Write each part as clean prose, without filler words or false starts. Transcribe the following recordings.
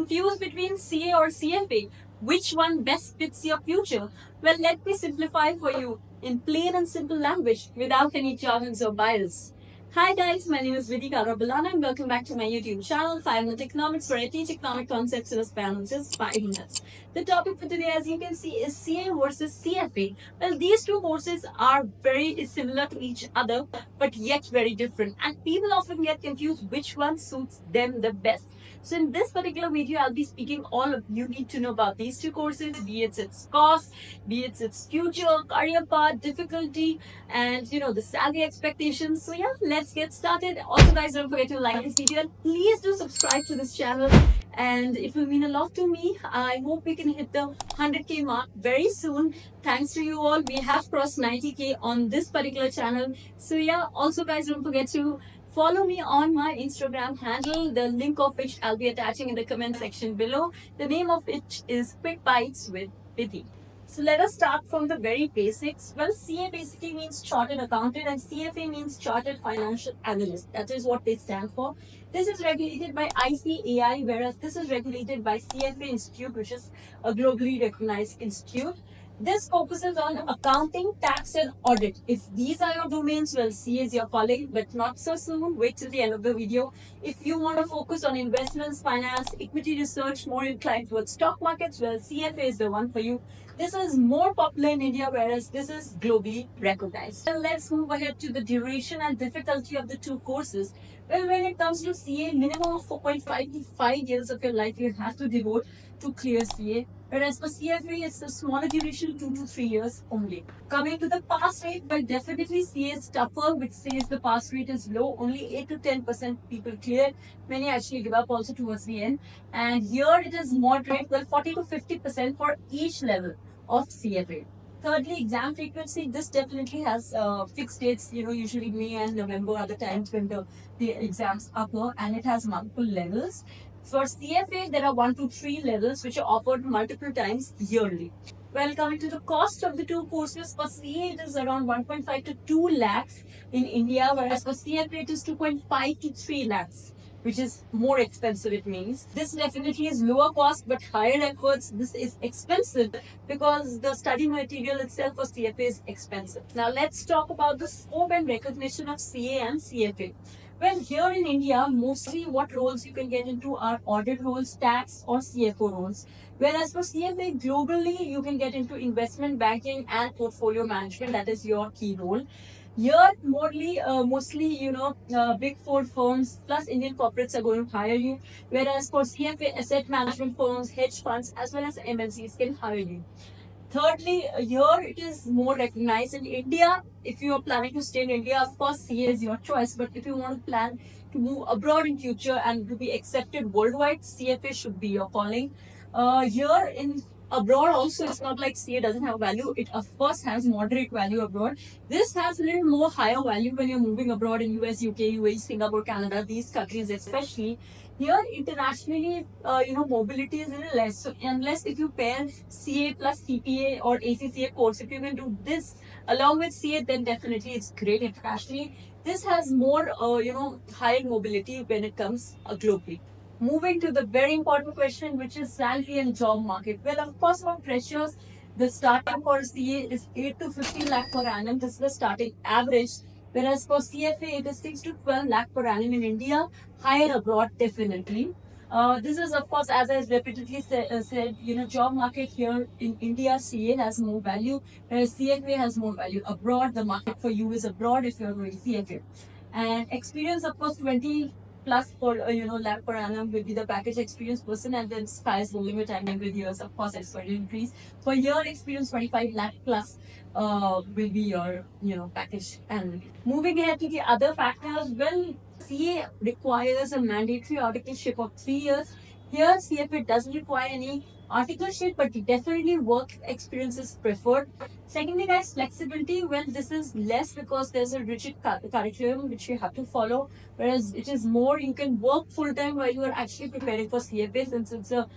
Confused between CA or CFA? Which one best fits your future? Well, let me simplify for you in plain and simple language without any jargons or bias. Hi guys, my name is Vidika Rabalana and welcome back to my YouTube channel 5 Minute Economics, where I teach economic concepts in a span of just 5 minutes. The topic for today, as you can see, is CA versus CFA. Well, these two courses are very similar to each other but yet very different, and people often get confused which one suits them the best. So in this particular video, I'll be speaking all of you need to know about these two courses, be it its cost, be it its future, career path, difficulty, and the salary expectations. So yeah, let's get started. Also guys, don't forget to like this video and please do subscribe to this channel, and it will mean a lot to me. I hope we can hit the 100k mark very soon. Thanks to you all, we have crossed 90k on this particular channel. So yeah, also guys, don't forget to follow me on my Instagram handle, the link of which I'll be attaching in the comment section below. The name of which is Quick Bites with Vidhi. So let us start from the very basics. Well, CA basically means Chartered Accountant and CFA means Chartered Financial Analyst. That is what they stand for. This is regulated by ICAI, whereas this is regulated by CFA Institute, which is a globally recognized institute. This focuses on accounting, tax, and audit. If these are your domains, well, CA is your calling, but not so soon. Wait till the end of the video. If you want to focus on investments, finance, equity research, more inclined towards stock markets, well, CFA is the one for you. This is more popular in India, whereas this is globally recognized. So let's move ahead to the duration and difficulty of the two courses. Well, when it comes to CA, minimum of 4.5 to 5 years of your life you have to devote to clear CA. Whereas for CFA, it's a smaller duration, 2 to 3 years only. Coming to the pass rate, well, definitely CA is tougher, which says the pass rate is low. Only 8 to 10% people clear. Many actually give up also towards the end. And here it is moderate, well, 40 to 50% for each level of CFA. Thirdly, exam frequency. This definitely has fixed dates. Usually May and November are the times when the exams occur, and it has multiple levels. For CFA, there are 1 to 3 levels which are offered multiple times yearly. Well, coming to the cost of the two courses, for CA it is around 1.5 to 2 lakhs in India, whereas for CFA it is 2.5 to 3 lakhs, which is more expensive, it means. This definitely is lower cost but higher efforts. This is expensive because the study material itself for CFA is expensive. Now let's talk about the scope and recognition of CA and CFA. Well, here in India, mostly what roles you can get into are audit roles, tax or CFO roles. Whereas for CFA, globally, you can get into investment banking and portfolio management. That is your key role. Here, mostly, big four firms plus Indian corporates are going to hire you. Whereas for CFA, asset management firms, hedge funds, as well as MNCs can hire you. Thirdly, here it is more recognized in India. If you are planning to stay in India, of course, CA is your choice. But if you want to plan to move abroad in future and to be accepted worldwide, CFA should be your calling. Here in abroad also, it's not like CA doesn't have value. It of course has moderate value abroad. This has a little more higher value when you're moving abroad in US, UK, UAE, Singapore, Canada, these countries especially. Here internationally, mobility is a little less. So unless if you pair CA plus CPA or ACCA course, if you can do this along with CA, then definitely it's great internationally. This has more, higher mobility when it comes globally. Moving to the very important question, which is salary and job market. Well, of course, for freshers, the starting for CA is 8 to 15 lakh per annum. This is the starting average. Whereas for CFA, it is 6 to 12 lakh per annum in India. Higher abroad, definitely. This is, of course, as I repeatedly said, job market here in India, CA has more value, whereas CFA has more value abroad. The market for you is abroad if you're doing CFA. And experience, of course, 20 plus for lakh per annum will be the package experience person, and then sky's the limit. And with years, of course, it's going to increase. For year experience, 25 lakh plus will be your package. And moving ahead to the other factors, well, CA requires a mandatory articleship of 3 years. Here, CFA doesn't require any articleship, but definitely work experience is preferred. Secondly, guys, flexibility. Well, this is less because there's a rigid curriculum which you have to follow, whereas it is more you can work full time while you are actually preparing for CFA, since it's a,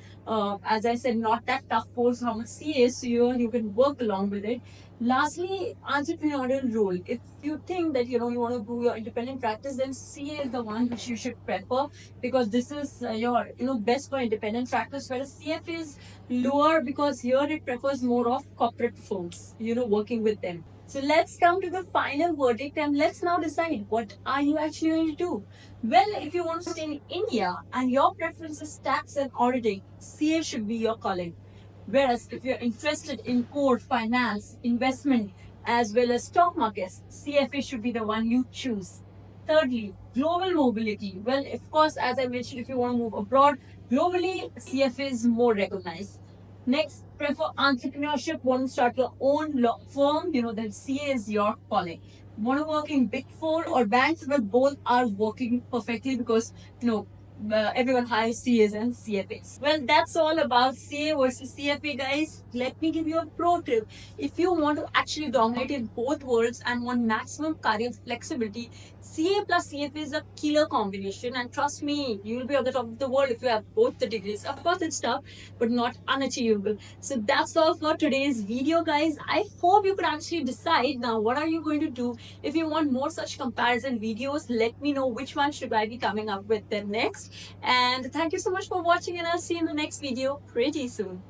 as I said, not that tough course how much CA is, so you can work along with it. Lastly, entrepreneurial role. If you think that you want to do your independent practice, then CA is the one which you should prefer, because this is your best for independent practice. Whereas CF is lower because here it prefers more of corporate firms, working with them. So let's come to the final verdict and let's now decide, what are you actually going to do? Well, if you want to stay in India and your preference is tax and auditing, CA should be your calling. Whereas if you're interested in core finance, investment, as well as stock markets, CFA should be the one you choose. Thirdly, global mobility. Well, of course, as I mentioned, if you want to move abroad, globally, CFA is more recognized. Next, prefer entrepreneurship, want to start your own law firm, then CA is your calling. Want to work in Big Four or banks, but both are working perfectly because, everyone hires CAs and CFAs. Well, that's all about CA versus CFA, guys. Let me give you a pro tip. If you want to actually dominate in both worlds and want maximum career flexibility, CA plus CFA is a killer combination. And trust me, you will be at the top of the world if you have both the degrees. Of course, it's tough, but not unachievable. So that's all for today's video, guys. I hope you could actually decide now what are you going to do. If you want more such comparison videos, let me know which one should I be coming up with then next. And thank you so much for watching, and I'll see you in the next video pretty soon.